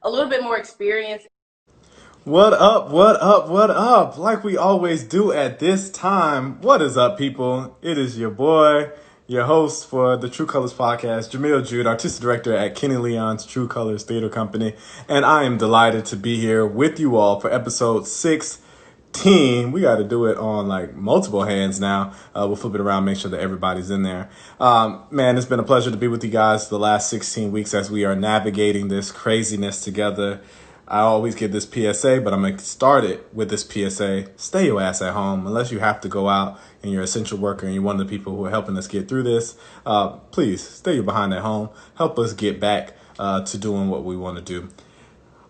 a little bit more experience. What up, what up, what up? Like we always do at this time. What is up, people? It is your boy, your host for the True Colors podcast, Jamil Jude, artistic director at Kenny Leon's True Colors Theater Company. And I am delighted to be here with you all for episode 16. We got to do it on like multiple hands now. We'll flip it around, make sure that everybody's in there. Man, it's been a pleasure to be with you guys the last 16 weeks as we are navigating this craziness together. I always give this PSA, but I'm going to start it with this PSA. Stay your ass at home unless you have to go out and you're an essential worker and you're one of the people who are helping us get through this. Please stay your behind at home. Help us get back to doing what we want to do.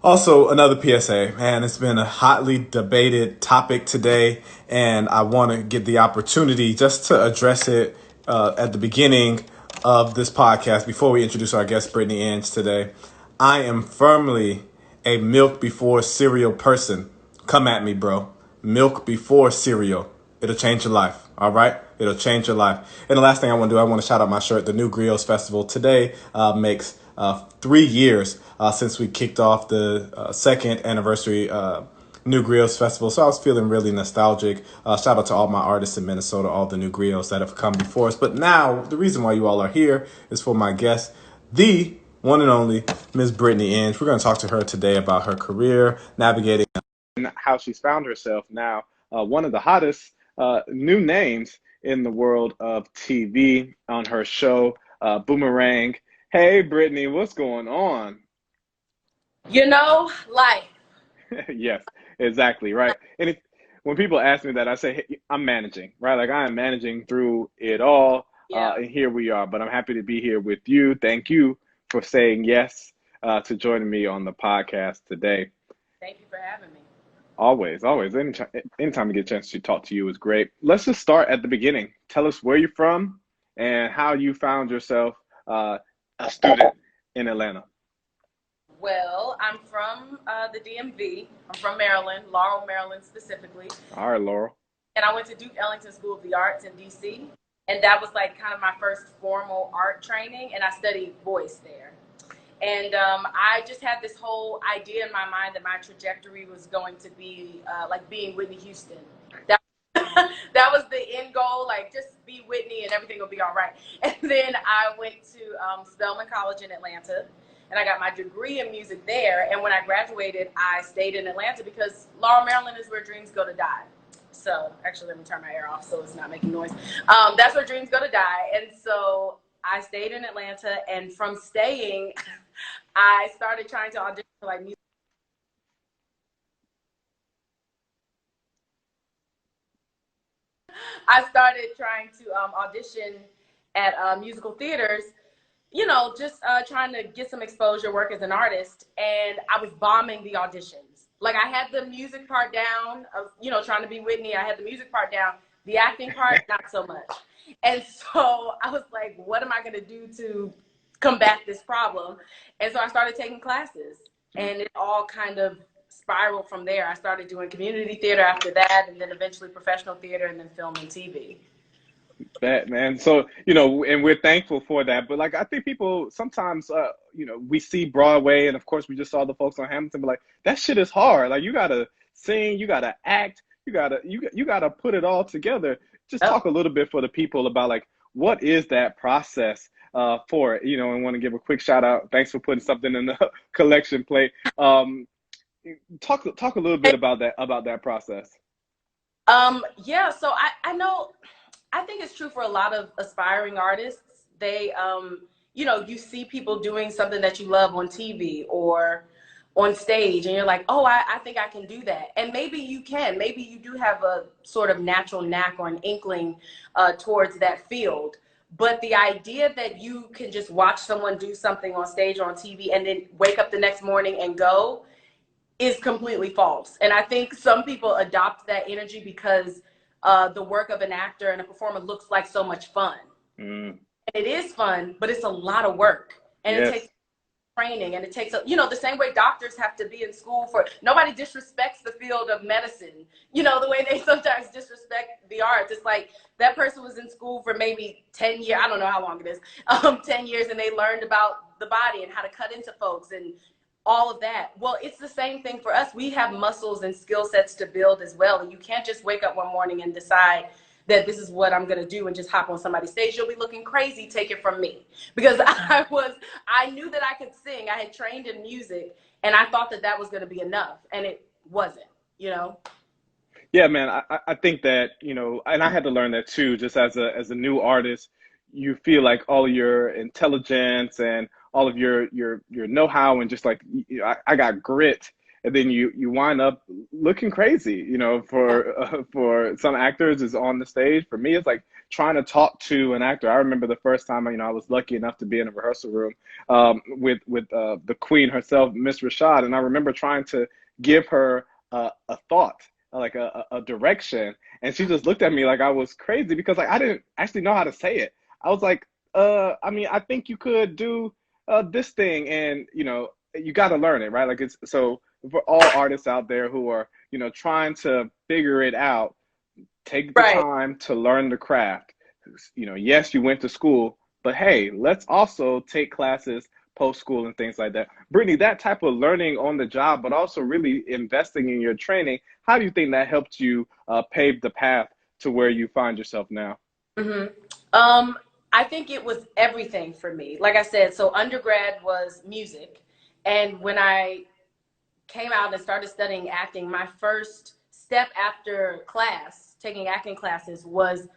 Also, another PSA, man, it's been a hotly debated topic today, and I want to get the opportunity just to address it at the beginning of this podcast before we introduce our guest, Brittany Inge, today. I am firmly a milk before cereal person. Come at me, bro. Milk before cereal. It'll change your life. All right? It'll change your life. And the last thing I want to do, I want to shout out my shirt. The New Griots Festival today makes 3 years since we kicked off the second anniversary New Griots Festival. So I was feeling really nostalgic. Shout out to all my artists in Minnesota, all the new griots that have come before us. But now the reason why you all are here is for my guest, the one and only Miss Brittany Inge. We're going to talk to her today about her career, navigating and how she's found herself now one of the hottest new names in the world of TV on her show, Boomerang. Hey, Brittany, what's going on? Life. Yes, exactly, right. And when people ask me that, I say, hey, I'm managing, right? Like I am managing through it all, Yeah. and here we are. But I'm happy to be here with you. Thank you for saying yes to joining me on the podcast today. Thank you for having me. Always, always. Anytime we get a chance to talk to you is great. Let's just start at the beginning. Tell us where you're from and how you found yourself a student in Atlanta. Well, I'm from the DMV. I'm from Maryland, Laurel, Maryland specifically. All right, Laurel. And I went to Duke Ellington School of the Arts in DC. And that was like kind of my first formal art training. And I studied voice there. And I just had this whole idea in my mind that my trajectory was going to be like being Whitney Houston. That, that was the end goal, like just be Whitney and everything will be all right. And then I went to Spelman College in Atlanta and I got my degree in music there. And when I graduated, I stayed in Atlanta because Laurel, Maryland is where dreams go to die. So actually, let me turn my air off so it's not making noise. That's where dreams go to die. And so I stayed in Atlanta, and from staying, I started trying to audition for like music. I started trying to audition at musical theaters, just trying to get some exposure, work as an artist, and I was bombing the auditions. Like I had the music part down, of, trying to be Whitney. I had the music part down, the acting part, not so much. And so I was like, what am I going to do to combat this problem? And so I started taking classes, and it all kind of spiraled from there. I started doing community theater after that, and then eventually professional theater, and then film and TV. That man. So, and we're thankful for that. But like I think people sometimes we see Broadway and of course we just saw the folks on Hamilton, but like that shit is hard. Like you gotta sing, you gotta act, you gotta put it all together. Just Oh. talk a little bit for the people about like what is that process for it, and want to give a quick shout out. Thanks for putting something in the collection plate. Talk a little bit about that process. Yeah, so I know, I think it's true for a lot of aspiring artists. They, you see people doing something that you love on TV or on stage, and you're like, oh, I think I can do that. And maybe you can. Maybe you do have a sort of natural knack or an inkling towards that field. But the idea that you can just watch someone do something on stage or on TV and then wake up the next morning and go is completely false. And I think some people adopt that energy because the work of an actor and a performer looks like so much fun. Mm. And it is fun, but it's a lot of work. And Yes. it takes training, and it takes, the same way doctors have to be in school for, nobody disrespects the field of medicine, the way they sometimes disrespect the arts. It's like that person was in school for maybe 10 years, I don't know how long it is, 10 years, and they learned about the body and how to cut into folks and all of that. Well, it's the same thing for us. We have muscles and skill sets to build as well. And you can't just wake up one morning and decide that this is what I'm going to do and just hop on somebody's stage. You'll be looking crazy. Take it from me. Because I knew that I could sing. I had trained in music, and I thought that that was going to be enough. And it wasn't, you know? Yeah, man, I think that, you know, and I had to learn that too, just as a new artist, you feel like all your intelligence and all of your know-how and just like, you know, I got grit, and then you wind up looking crazy, you know, for some actors is on the stage. For me, it's like trying to talk to an actor. I remember the first time, you know, I was lucky enough to be in a rehearsal room with the queen herself, Miss Rashad, and I remember trying to give her a thought, like a direction, and she just looked at me like I was crazy because like I didn't actually know how to say it. I was like, I mean, I think you could do this thing, and you know, you got to learn it, right? Like it's so for all artists out there who are, you know, trying to figure it out, take the Right. time to learn the craft. You know, yes, you went to school, but hey, let's also take classes post school and things like that. Brittany, that type of learning on the job, but also really investing in your training, how do you think that helped you pave the path to where you find yourself now? Mm-hmm. I think it was everything for me. Like I said, so undergrad was music. And when I came out and started studying acting, my first step after class, taking acting classes, was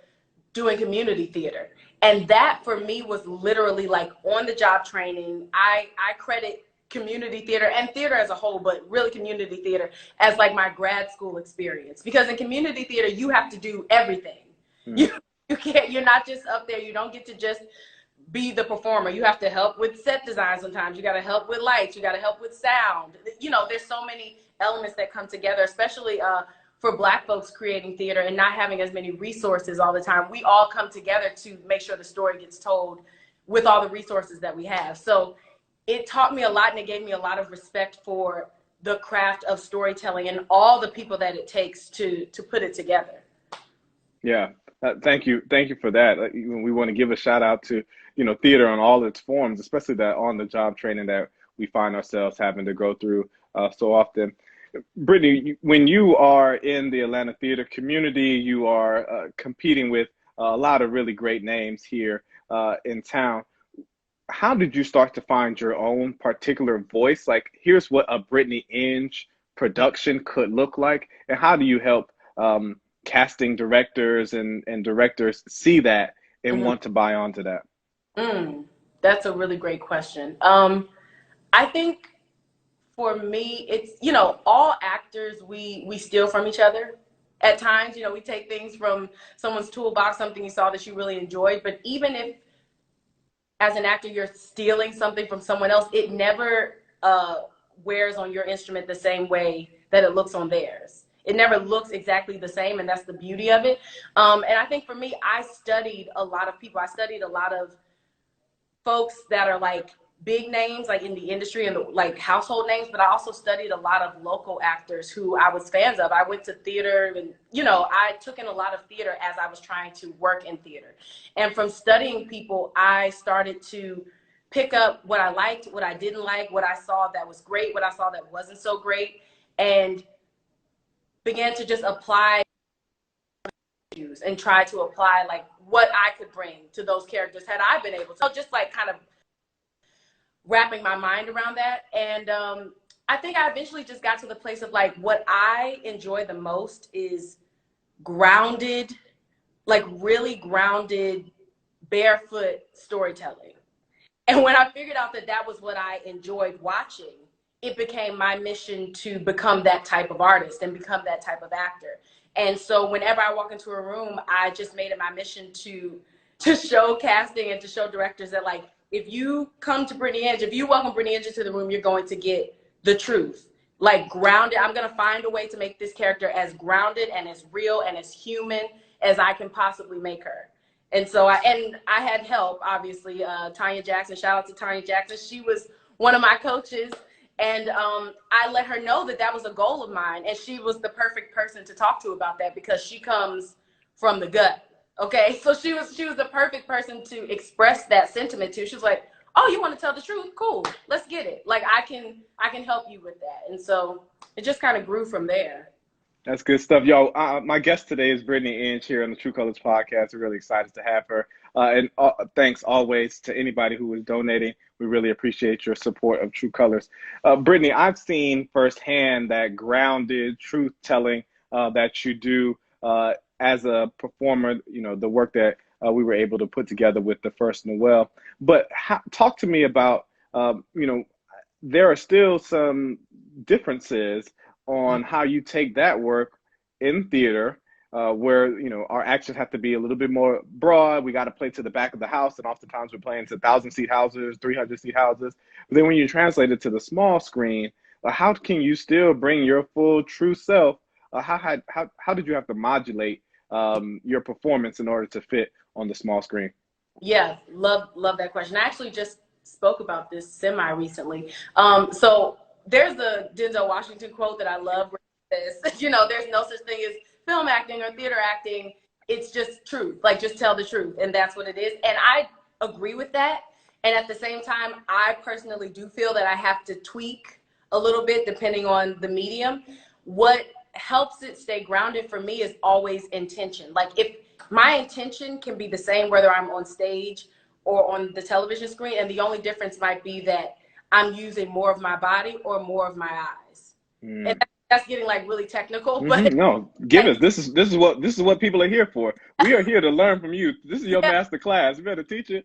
doing community theater. And that for me was literally like on the job training. I credit community theater and theater as a whole, but really community theater as like my grad school experience. Because in community theater, you have to do everything. Mm. You, you can't, you're not just up there. You don't get to just be the performer. You have to help with set design sometimes. You got to help with lights. You got to help with sound. You know, there's so many elements that come together, especially for Black folks creating theater and not having as many resources all the time. We all come together to make sure the story gets told with all the resources that we have. So it taught me a lot, and it gave me a lot of respect for the craft of storytelling and all the people that it takes to put it together. Yeah, thank you for that. We want to give a shout out to, you know, theater on all its forms, especially that on the job training that we find ourselves having to go through so often. Brittany, when you are in the Atlanta theater community, you are competing with a lot of really great names here in town. How did you start to find your own particular voice? Like, here's what a Brittany Inge production could look like, and how do you help casting directors and directors see that and Mm-hmm. want to buy onto that? That's a really great question. I think for me, it's, you know, all actors, we steal from each other at times. You know, we take things from someone's toolbox, something you saw that you really enjoyed. But even if as an actor you're stealing something from someone else, it never wears on your instrument the same way that it looks on theirs. It never looks exactly the same, and that's the beauty of it. And I think for me, I studied a lot of people. I studied a lot of folks that are like big names, like in the industry and like household names, but I also studied a lot of local actors who I was fans of. I went to theater, and, you know, I took in a lot of theater as I was trying to work in theater. And from studying people, I started to pick up what I liked, what I didn't like, what I saw that was great, what I saw that wasn't so great, and began to just apply and try to apply like what I could bring to those characters had I been able to. So just like kind of wrapping my mind around that. And I think I eventually just got to the place of like what I enjoy the most is grounded, like really grounded, barefoot storytelling. And when I figured out that that was what I enjoyed watching, it became my mission to become that type of artist and become that type of actor. And so whenever I walk into a room, I just made it my mission to show casting and to show directors that, like, if you come to Brittany Inge, if you welcome Brittany Inge into the room, you're going to get the truth. Like, grounded. I'm going to find a way to make this character as grounded and as real and as human as I can possibly make her. And so I had help, obviously. Tanya Jackson, shout out to Tanya Jackson. She was one of my coaches. And I let her know that that was a goal of mine. And she was the perfect person to talk to about that because she comes from the gut. Okay. So she was the perfect person to express that sentiment to. She was like, oh, you want to tell the truth? Cool, let's get it. Like I can help you with that. And so it just kind of grew from there. That's good stuff. Yo, my guest today is Brittany Inge here on the True Colors podcast. We're really excited to have her. And thanks always to anybody who is donating. We really appreciate your support of True Colors. Brittany, I've seen firsthand that grounded truth telling that you do as a performer, you know, the work that we were able to put together with the first Noel. But talk to me about, you know, there are still some differences on how you take that work in theater, where, you know, our actions have to be a little bit more broad. We got to play to the back of the house, and oftentimes we're playing to 1,000-seat houses, 300-seat houses. But then when you translate it to the small screen, how can you still bring your full true self? How did you have to modulate your performance in order to fit on the small screen? Yeah, love that question. I actually just spoke about this semi recently. So there's the Denzel Washington quote that I love where it says, you know, there's no such thing as film acting or theater acting. It's just truth. Like, just tell the truth. And that's what it is. And I agree with that. And at the same time, I personally do feel that I have to tweak a little bit depending on the medium. What helps it stay grounded for me is always intention. Like, if my intention can be the same whether I'm on stage or on the television screen, and the only difference might be that I'm using more of my body or more of my eyes. And that's getting like really technical. But no, give us. This is what people are here for. We are here to learn from you. This is your master class. You better teach it.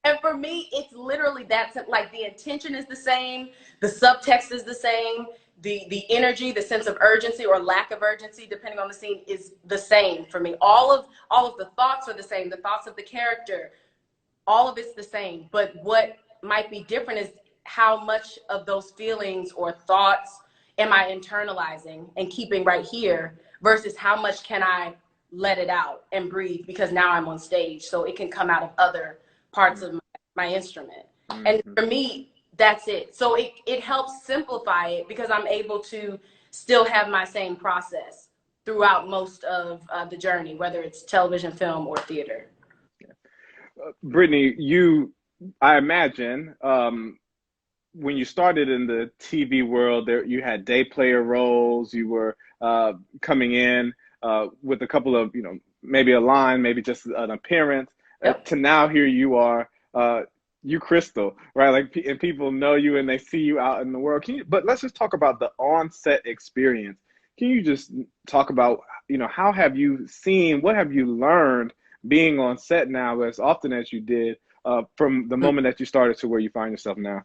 And for me, it's literally that's like the intention is the same, the subtext is the same, the energy, the sense of urgency or lack of urgency, depending on the scene, is the same for me. All of the thoughts are the same. The thoughts of the character, all of it's the same. But what might be different is how much of those feelings or thoughts am I internalizing and keeping right here versus how much can I let it out and breathe because now I'm on stage, so it can come out of other parts of my instrument. And for me, that's it. So it helps simplify it because I'm able to still have my same process throughout most of the journey, whether it's television, film, or theater. Brittany, I imagine, when you started in the TV world, you had day player roles. You were coming in with a couple of, you know, maybe a line, maybe just an appearance. Yep. To now, here you are, you Crystal, right? Like, and people know you and they see you out in the world. But let's just talk about the on-set experience. Can you just talk about, you know, how have you seen, what have you learned being on set now as often as you did from the moment that you started to where you find yourself now?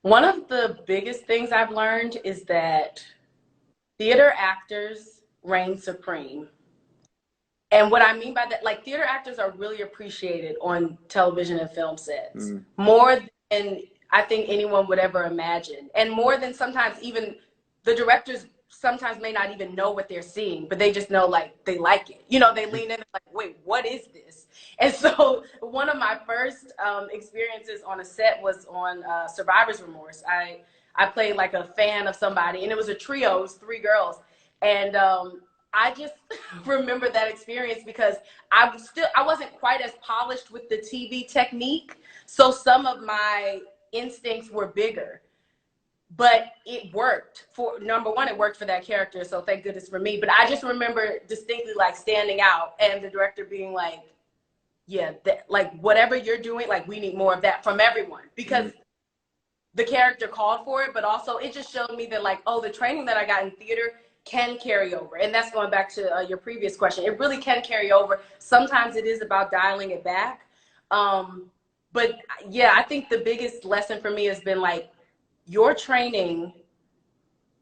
One of the biggest things I've learned is that theater actors reign supreme. And what I mean by that, like, theater actors are really appreciated on television and film sets more than I think anyone would ever imagine. And more than sometimes even the directors sometimes may not even know what they're seeing, but they just know, like, they like it. You know, they lean in and like, wait, what is this? And so one of my first experiences on a set was on Survivor's Remorse. I played like a fan of somebody, and it was a trio, it was 3 girls. And I just remember that experience because I wasn't quite as polished with the TV technique. So some of my instincts were bigger, but it worked for, number one, it worked for that character. So thank goodness for me. But I just remember distinctly like standing out and the director being like, yeah, like whatever you're doing, like we need more of that from everyone, because the character called for it, but also it just showed me that, like, oh, the training that I got in theater can carry over. And that's going back to your previous question. It really can carry over. Sometimes it is about dialing it back. But yeah, I think the biggest lesson for me has been like, your training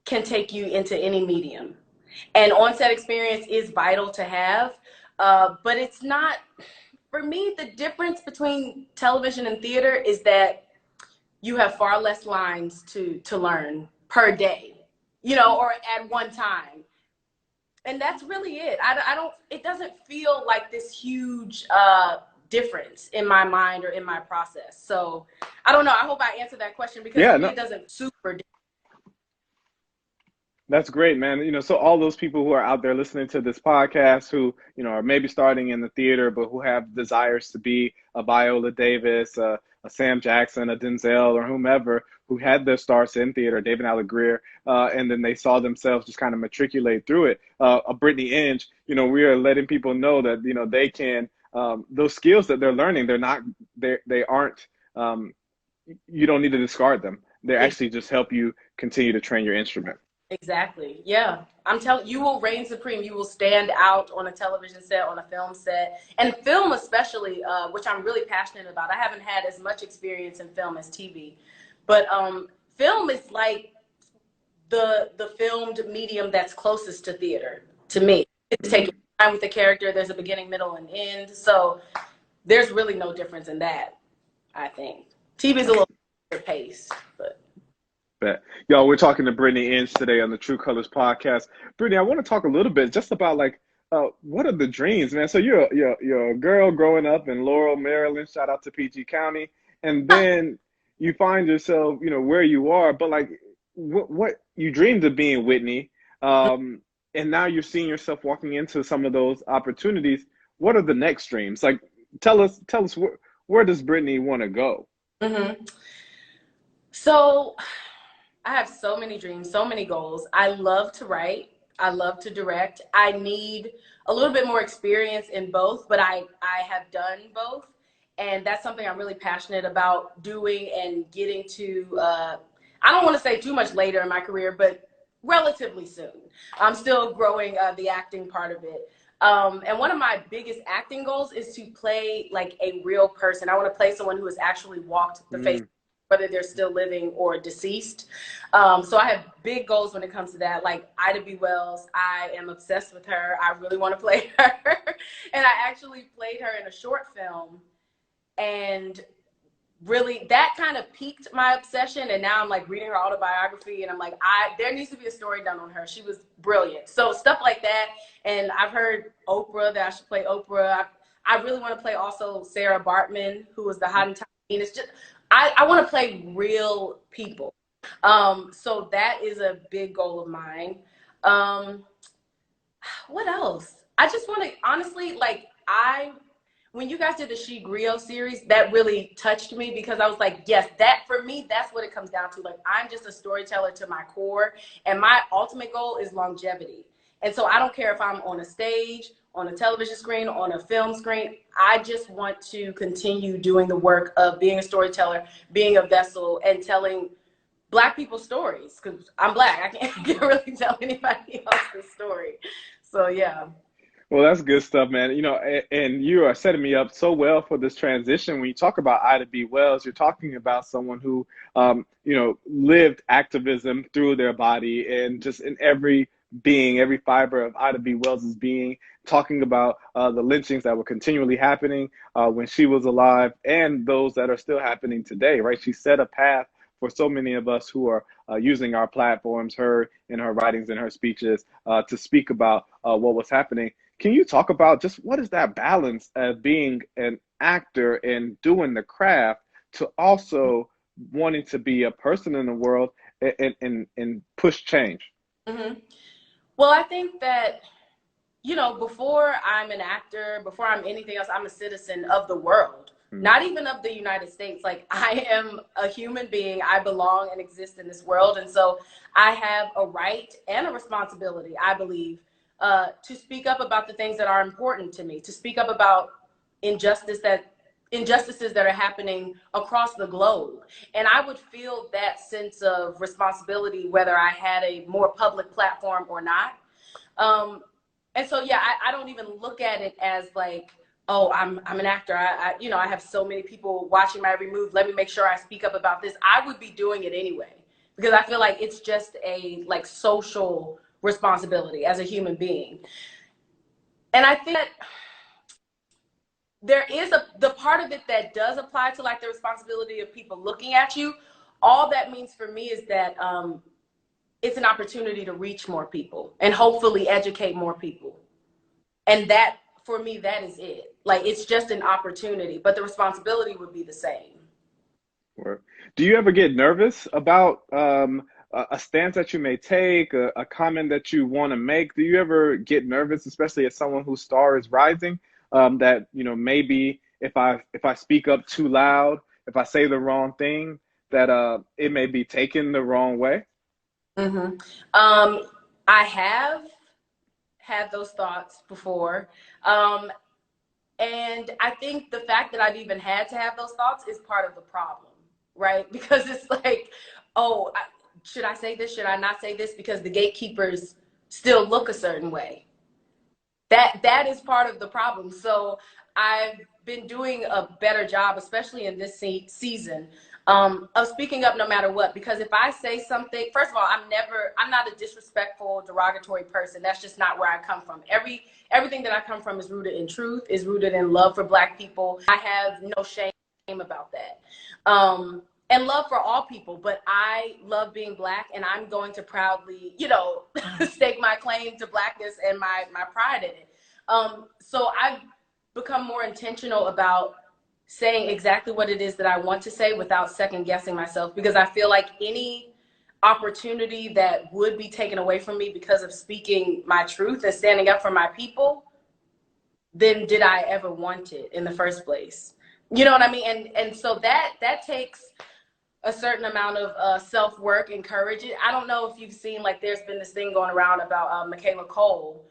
can take you into any medium. And on-set experience is vital to have, but it's not, for me, the difference between television and theater is that you have far less lines to learn per day, you know, or at one time. And that's really it. It doesn't feel like this huge difference in my mind or in my process. So I don't know. I hope I answered that question because it doesn't super. That's great, man. So all those people who are out there listening to this podcast who, are maybe starting in the theater, but who have desires to be a Viola Davis, a Sam Jackson, a Denzel, or whomever who had their starts in theater, David Allen Greer, and then they saw themselves just kind of matriculate through it. A Brittany Inge, we are letting people know that, they can, those skills that they're learning, they aren't, you don't need to discard them. They actually just help you continue to train your instrument. Exactly. Yeah. I'm telling you, will reign supreme. You will stand out on a television set, on a film set, and film especially, which I'm really passionate about. I haven't had as much experience in film as TV, but film is like the filmed medium that's closest to theater to me. It's taking time with the character. There's a beginning, middle, and end. So there's really no difference in that, I think. TV is a little pace, but. Y'all, we're talking to Brittany Inge today on the True Colors podcast. Brittany, I want to talk a little bit just about what are the dreams, man? So you're a girl growing up in Laurel, Maryland. Shout out to PG County, and then you find yourself, where you are. But what you dreamed of being Whitney, and now you're seeing yourself walking into some of those opportunities. What are the next dreams? Tell us where does Brittany want to go? Mm-hmm. So. I have so many dreams, so many goals. I love to write. I love to direct. I need a little bit more experience in both, but I have done both. And that's something I'm really passionate about doing and getting to, I don't want to say too much later in my career, but relatively soon. I'm still growing the acting part of it. And one of my biggest acting goals is to play like a real person. I want to play someone who has actually walked the face, whether they're still living or deceased. So I have big goals when it comes to that. Like Ida B. Wells, I am obsessed with her. I really want to play her. And I actually played her in a short film. And really, that kind of piqued my obsession. And now I'm like reading her autobiography. And I'm like, there needs to be a story done on her. She was brilliant. So stuff like that. And I've heard Oprah, that I should play Oprah. I really want to play also Sarah Bartman, who was the Hot and Tiny. It's just, I want to play real people. So that is a big goal of mine. What else? I just want to, honestly, when you guys did the She Griot series, that really touched me because I was like, yes, that for me, that's what it comes down to. Like, I'm just a storyteller to my core, and my ultimate goal is longevity. And so I don't care if I'm on a stage, on a television screen, on a film screen. I just want to continue doing the work of being a storyteller, being a vessel, and telling Black people's stories. Because I'm Black. I can't really tell anybody else's story. So, yeah. Well, that's good stuff, man. And you are setting me up so well for this transition. When you talk about Ida B. Wells, you're talking about someone who, lived activism through their body and just in every being, every fiber of Ida B. Wells's being, talking about the lynchings that were continually happening when she was alive and those that are still happening today, right? She set a path for so many of us who are using our platforms, her in her writings and her speeches, to speak about what was happening. Can you talk about just what is that balance of being an actor and doing the craft to also wanting to be a person in the world and push change? Mm-hmm. Well, I think that, before I'm an actor, before I'm anything else, I'm a citizen of the world, not even of the United States. Like, I am a human being. I belong and exist in this world. And so I have a right and a responsibility, I believe, to speak up about the things that are important to me, to speak up about injustices that are happening across the globe. And I would feel that sense of responsibility whether I had a more public platform or not. And so, yeah, I don't even look at it as like, oh, I'm an actor. I have so many people watching my every move. Let me make sure I speak up about this. I would be doing it anyway, because I feel like it's just a social responsibility as a human being. And I think that there is the part of it that does apply to the responsibility of people looking at you. All that means for me is that it's an opportunity to reach more people and hopefully educate more people. And that, for me, that is it. It's just an opportunity, but the responsibility would be the same. Do you ever get nervous about a stance that you may take, a comment that you want to make? Do you ever get nervous, especially as someone whose star is rising, that, maybe if I speak up too loud, if I say the wrong thing, that it may be taken the wrong way? Mm-hmm. I have had those thoughts before. And I think the fact that I've even had to have those thoughts is part of the problem, right? Because it's like, oh, should I say this? Should I not say this? Because the gatekeepers still look a certain way. That is part of the problem. So I've been doing a better job, especially in this season, of speaking up no matter what. Because if I say something, first of all, I'm not a disrespectful, derogatory person. That's just not where I come from. Everything that I come from is rooted in truth, is rooted in love for Black people. I have no shame about that. And love for all people, but I love being Black, and I'm going to proudly, stake my claim to Blackness and my pride in it. So I've become more intentional about saying exactly what it is that I want to say without second guessing myself, because I feel like any opportunity that would be taken away from me because of speaking my truth and standing up for my people, then did I ever want it in the first place? You know what I mean? And so that takes a certain amount of self-work and courage. I don't know if you've seen, like, there's been this thing going around about Michaela Cole.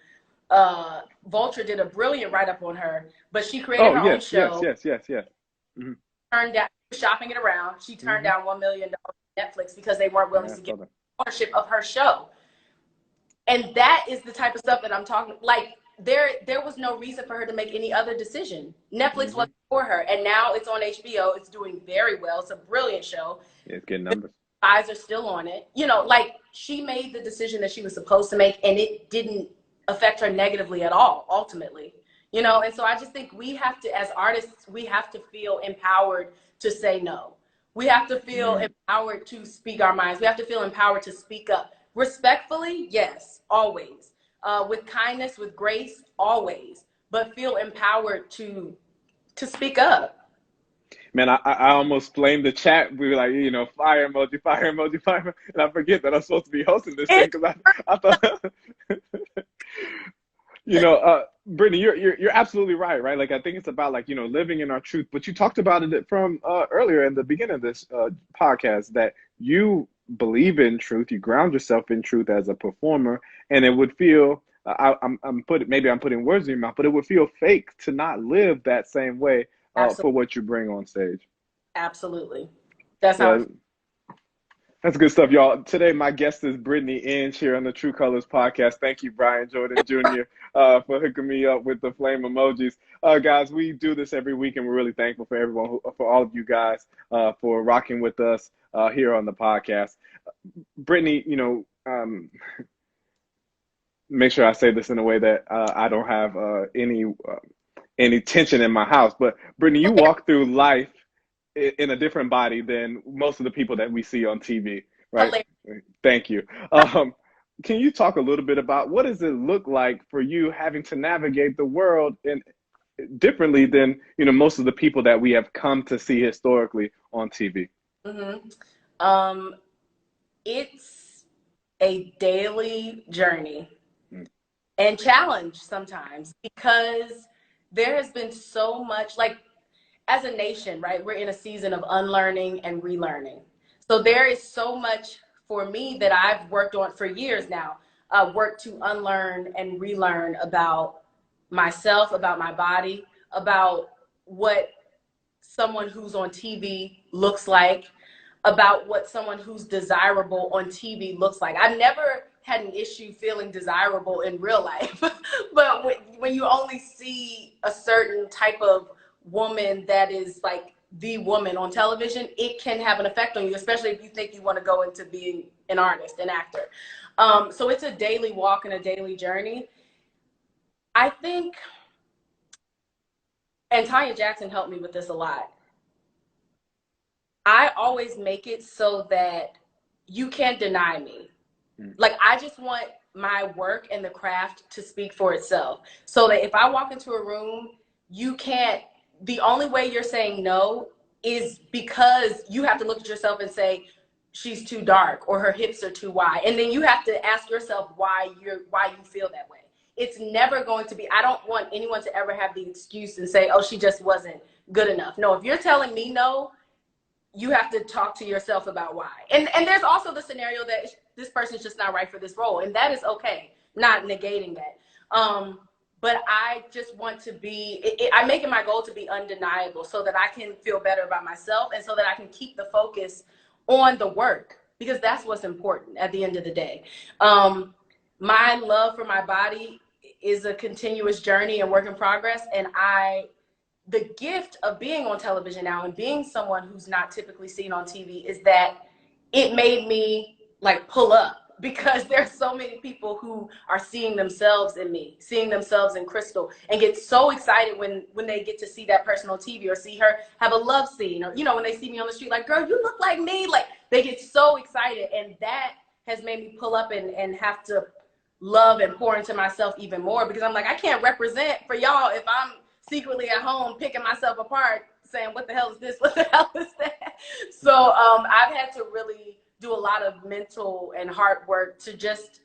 Vulture did a brilliant write-up on her, but she created her own show. Yes. Mm-hmm. Turned down, shopping it around. She turned down $1 million on Netflix because they weren't willing to give ownership of her show. And that is the type of stuff that I'm talking. Like, there was no reason for her to make any other decision. Netflix wasn't for her, and now it's on HBO. It's doing very well. It's a brilliant show. Yeah, it's getting numbers. The eyes are still on it. Like, she made the decision that she was supposed to make, and it didn't affect her negatively at all, ultimately. And so I just think we have to, as artists, we have to feel empowered to say no. We have to feel empowered to speak our minds. We have to feel empowered to speak up. Respectfully, yes, always. With kindness, with grace, always. But feel empowered to speak up. Man, I almost flamed the chat. We were like, fire emoji, fire emoji, fire emoji. And I forget that I'm supposed to be hosting this thing, because I thought... Brittany, you're absolutely right? Like, I think it's about, like, living in our truth. But you talked about it from earlier in the beginning of this podcast, that you believe in truth, you ground yourself in truth as a performer, and it would feel I'm putting words in your mouth, but it would feel fake to not live that same way for what you bring on stage. Absolutely, that's how. That's good stuff, y'all. Today, my guest is Brittany Inge here on the True Colors podcast. Thank you, Brian Jordan Jr., for hooking me up with the flame emojis. Guys, we do this every week, and we're really thankful for everyone, for all of you guys, for rocking with us here on the podcast. Brittany, make sure I say this in a way that I don't have any tension in my house. But Brittany, you walk through life in a different body than most of the people that we see on TV, right? Thank you. Can you talk a little bit about what does it look like for you having to navigate the world differently than most of the people that we have come to see historically on TV? It's a daily journey and challenge sometimes, because there has been so much, like, as a nation, right, we're in a season of unlearning and relearning. So there is so much for me that I've worked on for years now, worked to unlearn and relearn about myself, about my body, about what someone who's on TV looks like, about what someone who's desirable on TV looks like. I've never had an issue feeling desirable in real life, but when you only see a certain type of woman that is like the woman on television, it can have an effect on you, especially if you think you want to go into being an artist, an actor. So it's a daily walk and a daily journey. I think, and Tanya Jackson helped me with this a lot, I always make it so that you can't deny me. Like, I just want my work and the craft to speak for itself, so that if I walk into a room, you can't, the only way you're saying no is because you have to look at yourself and say, she's too dark or her hips are too wide. And then you have to ask yourself why you feel that way. It's never going to be, I don't want anyone to ever have the excuse and say, oh, she just wasn't good enough. No, if you're telling me no, you have to talk to yourself about why. And there's also the scenario that this person's just not right for this role, and that is okay. Not negating that. But I just want to be, I make it my goal to be undeniable so that I can feel better about myself and so that I can keep the focus on the work, because that's what's important at the end of the day. My love for my body is a continuous journey and work in progress. And the gift of being on television now and being someone who's not typically seen on TV is that it made me like pull up, because there's so many people who are seeing themselves in me, seeing themselves in Crystal, and get so excited when they get to see that person on TV or see her have a love scene, or, you know, when they see me on the street, like, girl, you look like me. Like, they get so excited. And that has made me pull up and have to love and pour into myself even more, because I'm like, I can't represent for y'all if I'm secretly at home picking myself apart saying, what the hell is this? What the hell is that? So I've had to really do a lot of mental and heart work to just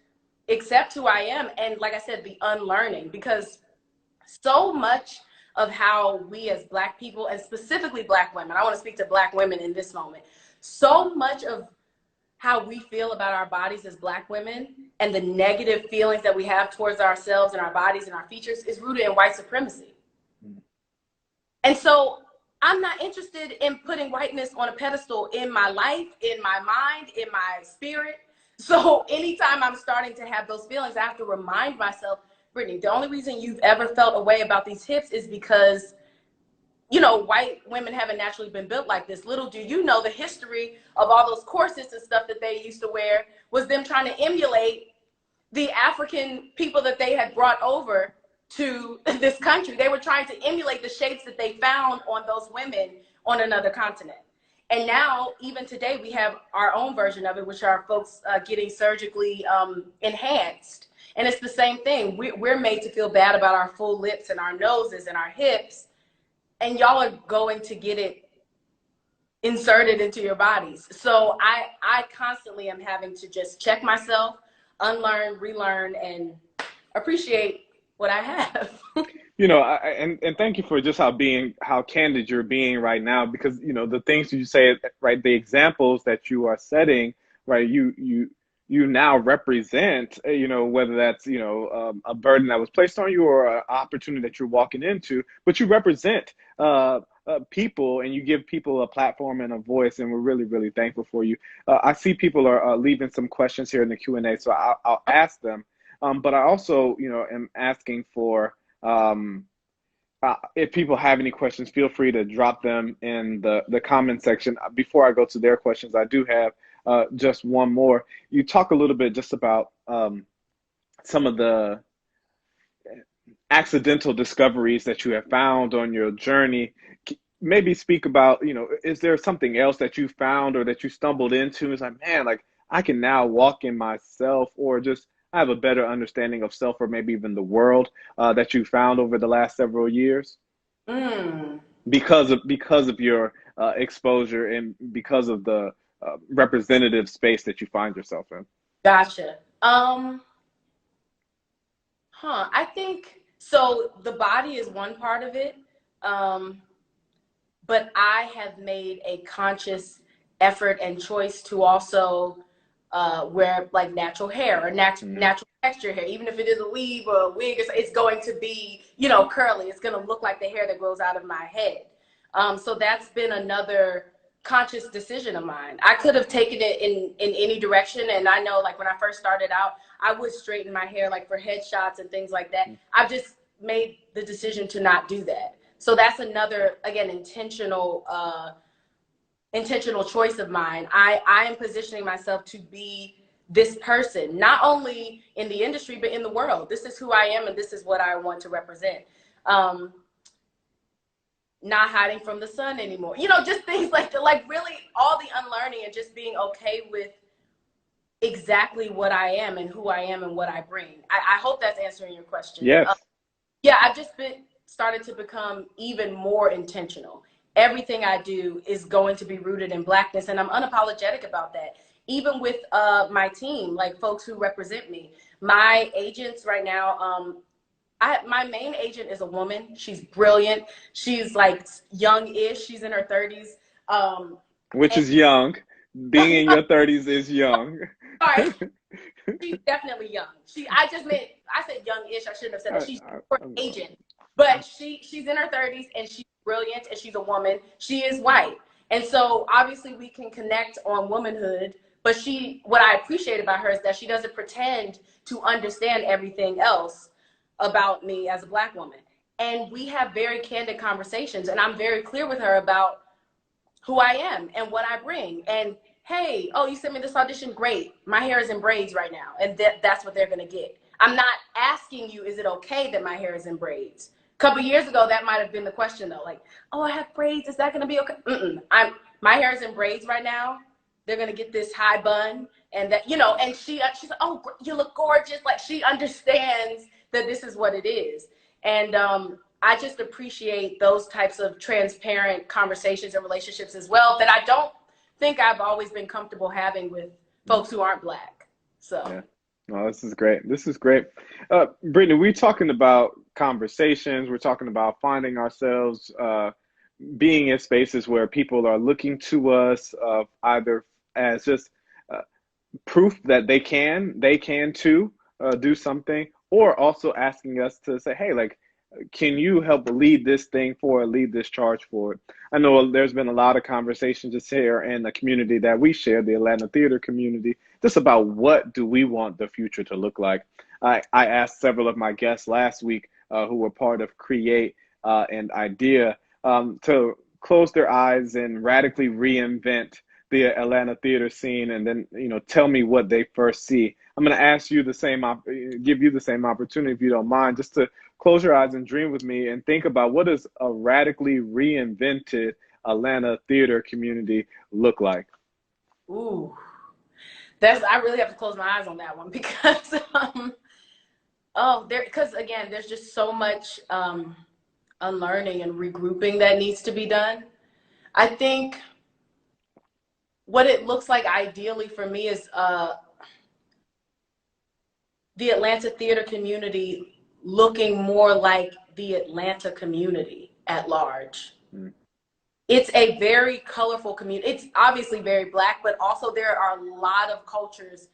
accept who I am. And like I said, the unlearning, because so much of how we as Black people, and specifically Black women, I want to speak to Black women in this moment, so much of how we feel about our bodies as Black women and the negative feelings that we have towards ourselves and our bodies and our features is rooted in white supremacy. And so I'm not interested in putting whiteness on a pedestal in my life, in my mind, in my spirit. So anytime I'm starting to have those feelings, I have to remind myself, Brittany, the only reason you've ever felt a way about these hips is because, you know, white women haven't naturally been built like this. Little do you know, the history of all those corsets and stuff that they used to wear was them trying to emulate the African people that they had brought over to this country. They were trying to emulate the shapes that they found on those women on another continent. And now, even today, we have our own version of it, which are folks getting surgically enhanced. And it's the same thing. We're made to feel bad about our full lips and our noses and our hips. And y'all are going to get it inserted into your bodies. So I constantly am having to just check myself, unlearn, relearn, and appreciate what I have. You know, and thank you for just how candid you're being right now, because, you know, the things you say, right, the examples that you are setting, right, you now represent, you know, whether that's, you know, a burden that was placed on you or an opportunity that you're walking into, but you represent people, and you give people a platform and a voice, and we're really, really thankful for you. I see people are leaving some questions here in the Q&A, so I'll ask them. But I also, you know, am asking for, if people have any questions, feel free to drop them in the comment section. Before I go to their questions, I do have just one more. You talk a little bit just about some of the accidental discoveries that you have found on your journey. Maybe speak about, you know, is there something else that you found or that you stumbled into? It's like, man, like, I can now walk in myself, or just I have a better understanding of self, or maybe even the world, that you found over the last several years because of your exposure, and because of the representative space that you find yourself in. Gotcha. I think so. The body is one part of it, but I have made a conscious effort and choice to also wear like natural hair or natural texture hair. Even if it is a weave or a wig, it's going to be, you know, curly. It's going to look like the hair that grows out of my head. So that's been another conscious decision of mine. I could have taken it in any direction. And I know, like, when I first started out, I would straighten my hair like for headshots and things like that. I've just made the decision to not do that. So that's another, again, intentional choice of mine. I am positioning myself to be this person, not only in the industry, but in the world. This is who I am, and this is what I want to represent. Not hiding from the sun anymore. You know, just things like really all the unlearning and just being okay with exactly what I am and who I am and what I bring. I hope that's answering your question. Yes. Yeah, I've just started to become even more intentional. everything I do is going to be rooted in Blackness, and I'm unapologetic about that. Even with my team, like folks who represent me, my agents right now, my main agent is a woman. She's brilliant. She's like young-ish. She's in her 30s. Which is young. Being in your 30s is young. Sorry, she's definitely young. I said young-ish. I shouldn't have said that. She's an agent, but she's in her 30s and she's brilliant and she's a woman. She is white, and so obviously we can connect on womanhood. But what I appreciate about her is that she doesn't pretend to understand everything else about me as a Black woman. And we have very candid conversations, and I'm very clear with her about who I am and what I bring. And hey, oh, you sent me this audition, great. My hair is in braids right now, and that's what they're gonna get. I'm not asking you, is it okay that my hair is in braids? A couple years ago, that might have been the question though, like, oh, I have braids, is that gonna be okay? My hair is in braids right now. They're gonna get this high bun, and that, and she's like, oh, you look gorgeous. Like, she understands that this is what it is. And I just appreciate those types of transparent conversations and relationships as well that I don't think I've always been comfortable having with folks who aren't Black. So. Yeah. No, this is great. This is great. Brittany, we're talking about conversations. We're talking about finding ourselves, being in spaces where people are looking to us either as just proof that they can too do something, or also asking us to say, hey, like, can you help lead this thing forward, lead this charge forward? I know there's been a lot of conversations just here in the community that we share, the Atlanta theater community, just about what do we want the future to look like. I asked several of my guests last week who were part of Create and Idea to close their eyes and radically reinvent the Atlanta theater scene, and then tell me what they first see. I'm going to ask you give you the same opportunity, if you don't mind, just to close your eyes and dream with me and think about what does a radically reinvented Atlanta theater community look like? Ooh, I really have to close my eyes on that one because because again, there's just so much unlearning and regrouping that needs to be done. I think what it looks like ideally for me is the Atlanta theater community looking more like the Atlanta community at large. Mm. It's a very colorful community. It's obviously very Black, but also there are a lot of cultures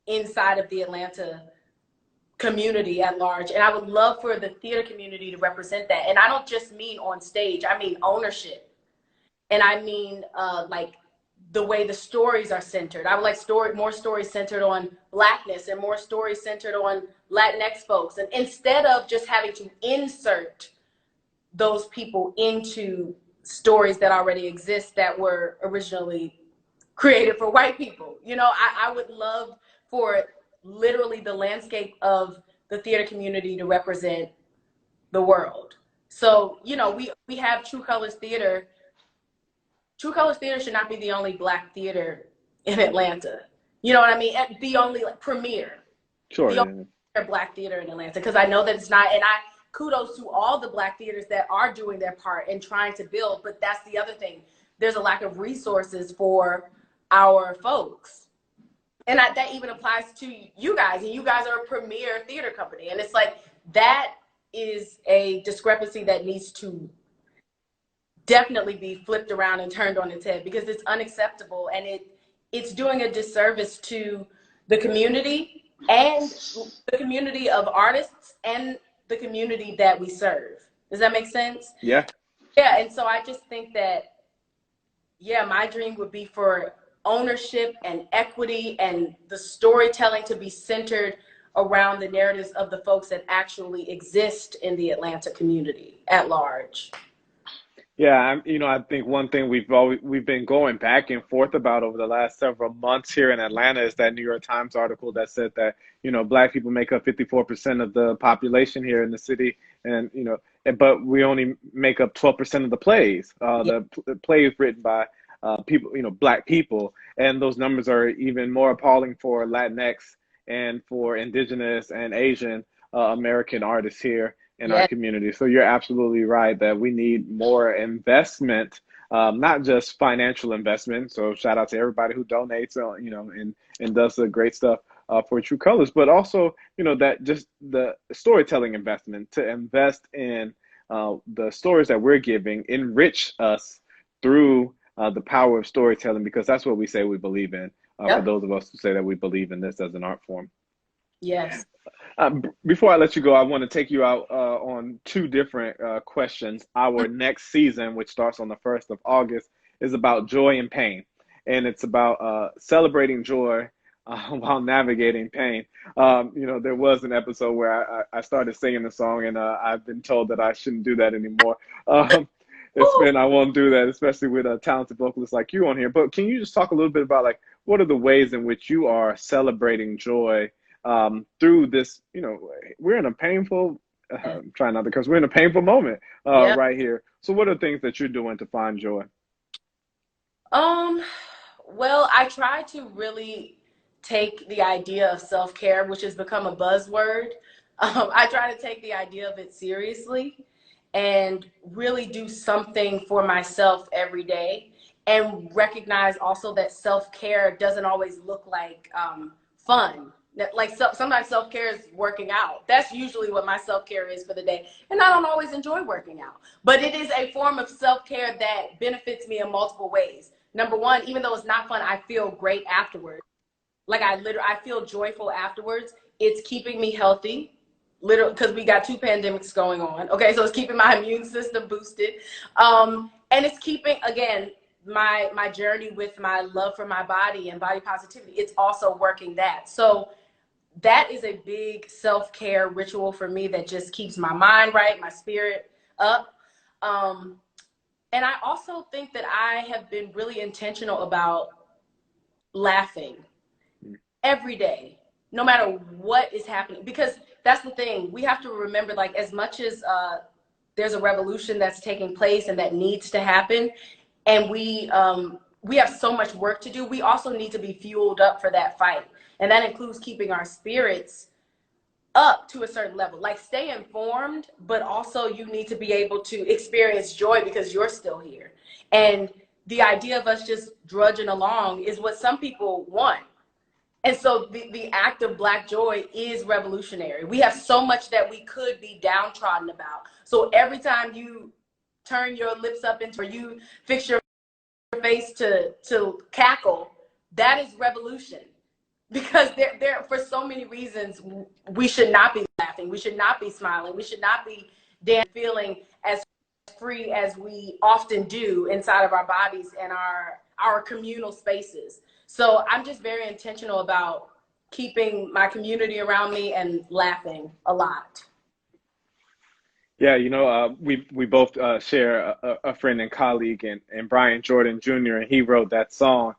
inside of the Atlanta community at large. And I would love for the theater community to represent that. And I don't just mean on stage, I mean ownership. And I mean like the way the stories are centered. I would like more stories centered on Blackness and more stories centered on Latinx folks. And instead of just having to insert those people into stories that already exist that were originally created for white people. I would love for literally the landscape of the theater community to represent the world. So, we have True Colors Theater. True Colors Theater should not be the only Black theater in Atlanta. You know what I mean? The only premier. Sure. The only Black theater in Atlanta. Because I know that it's not, and kudos to all the Black theaters that are doing their part and trying to build, but that's the other thing. There's a lack of resources for our folks. And that even applies to you guys, and you guys are a premier theater company. And it's like, that is a discrepancy that needs to definitely be flipped around and turned on its head, because it's unacceptable, and it's doing a disservice to the community and the community of artists and the community that we serve. Does that make sense? Yeah. Yeah, and so I just think that, my dream would be for ownership and equity and the storytelling to be centered around the narratives of the folks that actually exist in the Atlanta community at large. Yeah, I think one thing we've been going back and forth about over the last several months here in Atlanta is that New York Times article that said that, Black people make up 54% of the population here in the city, and but we only make up 12% of the plays. The plays written by people, Black people, and those numbers are even more appalling for Latinx and for Indigenous and Asian American artists here in our community. So you're absolutely right that we need more investment not just financial investment. So shout out to everybody who donates, and does the great stuff for True Colors, but also, that just the storytelling investment to invest in the stories that we're giving, enrich us through the power of storytelling, because that's what we say we believe in. For those of us who say that we believe in this as an art form. Yes. Before I let you go, I want to take you out on two different questions. Our next season, which starts on the 1st of August, is about joy and pain. And it's about celebrating joy while navigating pain. There was an episode where I started singing the song, and I've been told that I shouldn't do that anymore. I won't do that, especially with a talented vocalist like you on here. But can you just talk a little bit about, like, what are the ways in which you are celebrating joy through this? We're in a painful, try not to curse, we're in a painful moment right here. So what are the things that you're doing to find joy? Well, I try to really take the idea of self-care, which has become a buzzword. I try to take the idea of it seriously and really do something for myself every day, and recognize also that self-care doesn't always look like fun. Like sometimes self-care is working out. That's usually what my self-care is for the day. And I don't always enjoy working out, but it is a form of self-care that benefits me in multiple ways. Number one, even though it's not fun, I feel great afterwards. Like I feel joyful afterwards. It's keeping me healthy, literally, because we got 2 pandemics going on. Okay, so it's keeping my immune system boosted. And it's keeping, again, my journey with my love for my body and body positivity. It's also working that. So that is a big self-care ritual for me that just keeps my mind right, my spirit up. And I also think that I have been really intentional about laughing every day, no matter what is happening, because that's the thing. We have to remember, like, as much as there's a revolution that's taking place and that needs to happen, and we have so much work to do, we also need to be fueled up for that fight. And that includes keeping our spirits up to a certain level. Like, stay informed, but also you need to be able to experience joy because you're still here. And the idea of us just drudging along is what some people want. And so the act of Black joy is revolutionary. We have so much that we could be downtrodden about. So every time you turn your lips up into, or you fix your face to cackle, that is revolution. Because there for so many reasons, we should not be laughing, we should not be smiling, we should not be feeling as free as we often do inside of our bodies and our communal spaces. So I'm just very intentional about keeping my community around me and laughing a lot. Yeah, we both share a friend and colleague, and Brian Jordan Jr., and he wrote that song,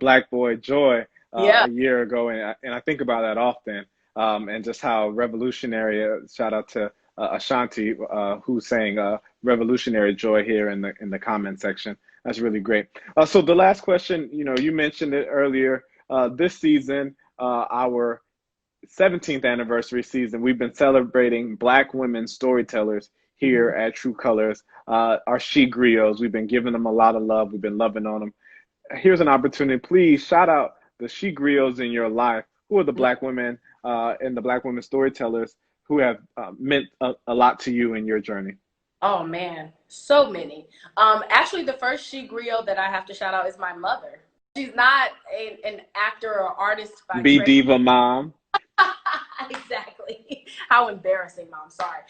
Black Boy Joy, a year ago, and I think about that often, and just how revolutionary. Shout out to Ashanti, who's saying revolutionary joy here in the comment section. That's really great. So the last question, you mentioned it earlier. This season, our 17th anniversary season, we've been celebrating Black women storytellers here at True Colors. Our She Griots, we've been giving them a lot of love. We've been loving on them. Here's an opportunity. Please shout out the She Griots in your life. Who are the Black women and the Black women storytellers who have meant a lot to you in your journey? Oh man, so many. Actually, the first She Griot that I have to shout out is my mother. She's not an actor or artist by Be trade. diva mom. Exactly. How embarrassing, Mom. Sorry.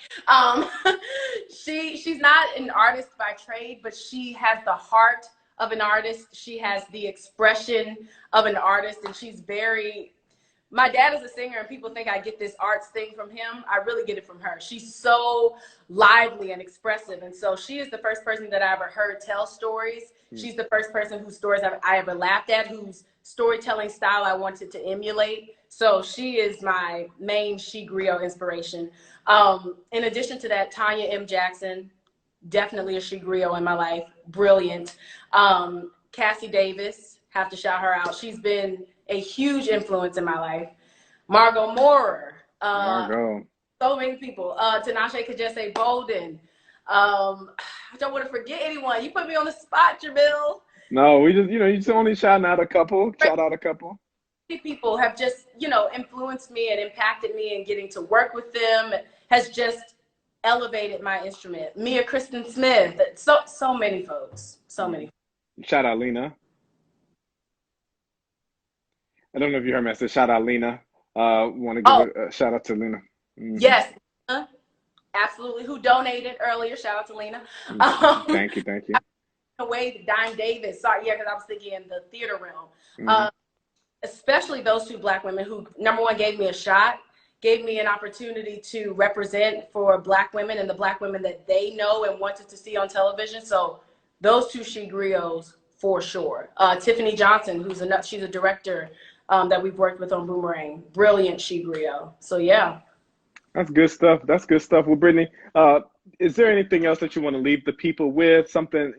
She's not an artist by trade, but she has the heart of an artist. She has the expression of an artist, and she's very. My dad is a singer, and people think I get this arts thing from him. I really get it from her. She's so lively and expressive, and so she is the first person that I ever heard tell stories. She's the first person whose stories I ever laughed at, whose storytelling style I wanted to emulate. So she is my main She Griot inspiration. In addition to that, Tanya M. Jackson, definitely a She Griot in my life. Brilliant. Cassie Davis, have to shout her out. She's been a huge influence in my life. Margot Moorer. Margot. So many people. Tinashe Kajese Bolden. I don't want to forget anyone. You put me on the spot, Jamil. No, we just, you just only shouting out a couple, shout out a couple. People have just, influenced me and impacted me, and getting to work with them has just elevated my instrument. Mia Kristen Smith, so many folks, so many. Shout out Lena. I don't know if you heard me. I said shout out Lena. Want to give a shout out to Lena. Mm-hmm. Yes, absolutely. Who donated earlier? Shout out to Lena. Thank you. Away, Dime Davis. Sorry, yeah, because I was thinking in the theater realm. Mm-hmm. Especially those two Black women who, number one, gave me a shot, gave me an opportunity to represent for Black women and the Black women that they know and wanted to see on television. So those two she griots for sure. Tiffany Johnson, she's a director that we've worked with on Boomerang. Brilliant she griot. So yeah. That's good stuff. Well, Brittany, is there anything else that you want to leave the people with? Something,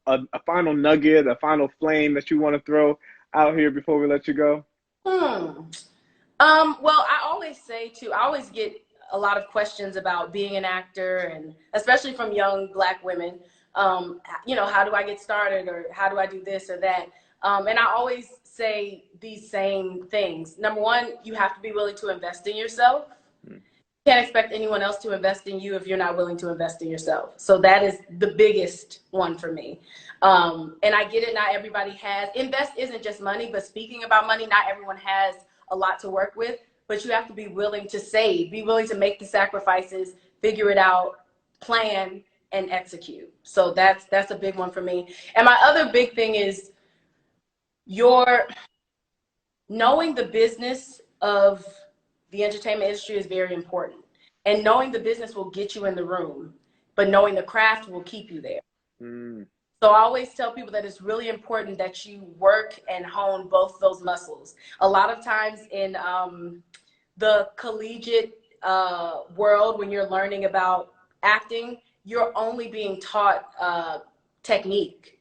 a final nugget, a final flame that you want to throw out here before we let you go? Well, I always get a lot of questions about being an actor, and especially from young Black women. How do I get started, or how do I do this or that? And I always say these same things. Number one, you have to be willing to invest in yourself. You can't expect anyone else to invest in you if you're not willing to invest in yourself. So that is the biggest one for me. And I get it, not everybody has. Invest isn't just money, but speaking about money, not everyone has a lot to work with, but you have to be willing to save, be willing to make the sacrifices, figure it out, plan, and execute. So that's a big one for me. And my other big thing is knowing the business of the entertainment industry is very important. And knowing the business will get you in the room, but knowing the craft will keep you there. So I always tell people that it's really important that you work and hone both those muscles. A lot of times in the collegiate world, when you're learning about acting, you're only being taught technique.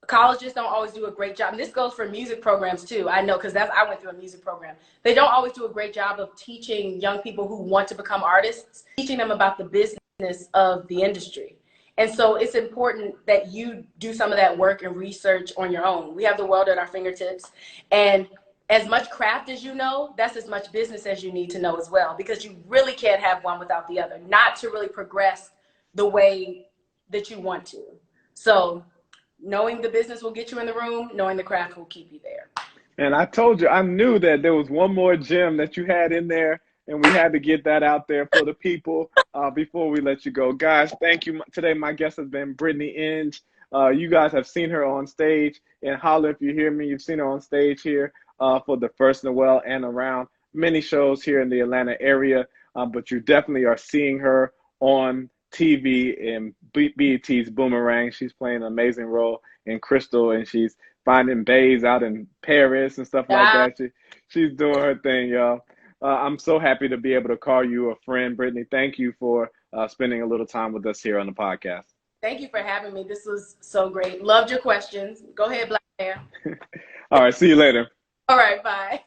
Colleges don't always do a great job. And this goes for music programs too. I know, because I went through a music program. They don't always do a great job of teaching young people who want to become artists, teaching them about the business of the industry. And so it's important that you do some of that work and research on your own. We have the world at our fingertips. And as much craft as you know, that's as much business as you need to know as well, because you really can't have one without the other, not to really progress the way that you want to. So knowing the business will get you in the room, knowing the craft will keep you there. And I told you, I knew that there was one more gem that you had in there, and we had to get that out there for the people before we let you go. Guys, thank you. Today, my guest has been Brittany Inge. You guys have seen her on stage, and holler if you hear me. You've seen her on stage here for the First Noel and around many shows here in the Atlanta area, but you definitely are seeing her on TV in BET's Boomerang. She's playing an amazing role in Crystal, and she's finding bays out in Paris and stuff like that. She's doing her thing, y'all. I'm so happy to be able to call you a friend, Brittany. Thank you for spending a little time with us here on the podcast. Thank you for having me. This was so great. Loved your questions. Go ahead, Black man. All right, see you later. All right, bye.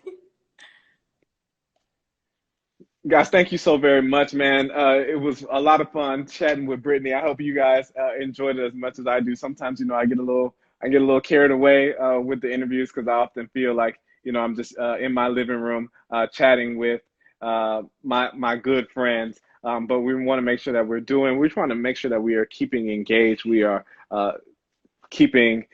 Guys, thank you so very much, man. It was a lot of fun chatting with Brittany. I hope you guys enjoyed it as much as I do. Sometimes, I get a little carried away with the interviews, because I often feel like, I'm just in my living room chatting with my good friends. But we want to make sure that we're trying to make sure that we are keeping engaged. We are keeping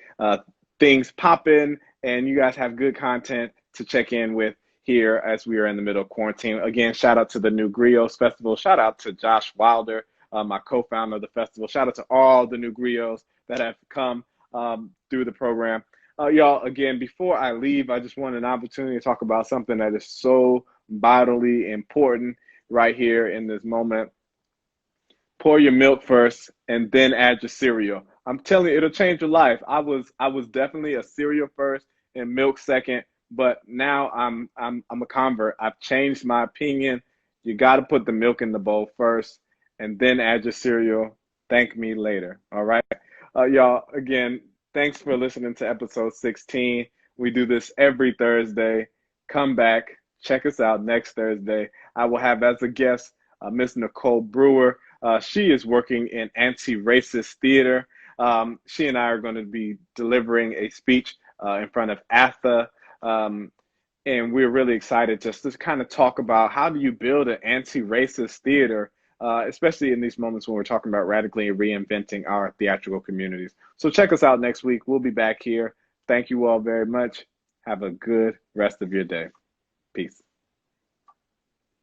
things popping, and you guys have good content to check in with here as we are in the middle of quarantine. Again, shout out to the New Griots Festival. Shout out to Josh Wilder, my co-founder of the festival. Shout out to all the new griots that have come through the program. Y'all, again, before I leave, I just want an opportunity to talk about something that is so vitally important right here in this moment. Pour your milk first and then add your cereal. I'm telling you, it'll change your life. I was definitely a cereal first and milk second, but now I'm a convert. I've changed my opinion. You got to put the milk in the bowl first and then add your cereal. Thank me later. All right. Y'all, again, thanks for listening to episode 16. We do this every Thursday. Come back. Check us out next Thursday. I will have as a guest Miss Nicole Brewer. She is working in anti-racist theater. She and I are going to be delivering a speech in front of ATHA. And we're really excited just to kind of talk about how do you build an anti-racist theater, especially in these moments when we're talking about radically reinventing our theatrical communities. So check us out next week. We'll be back here. Thank you all very much. Have a good rest of your day. Peace.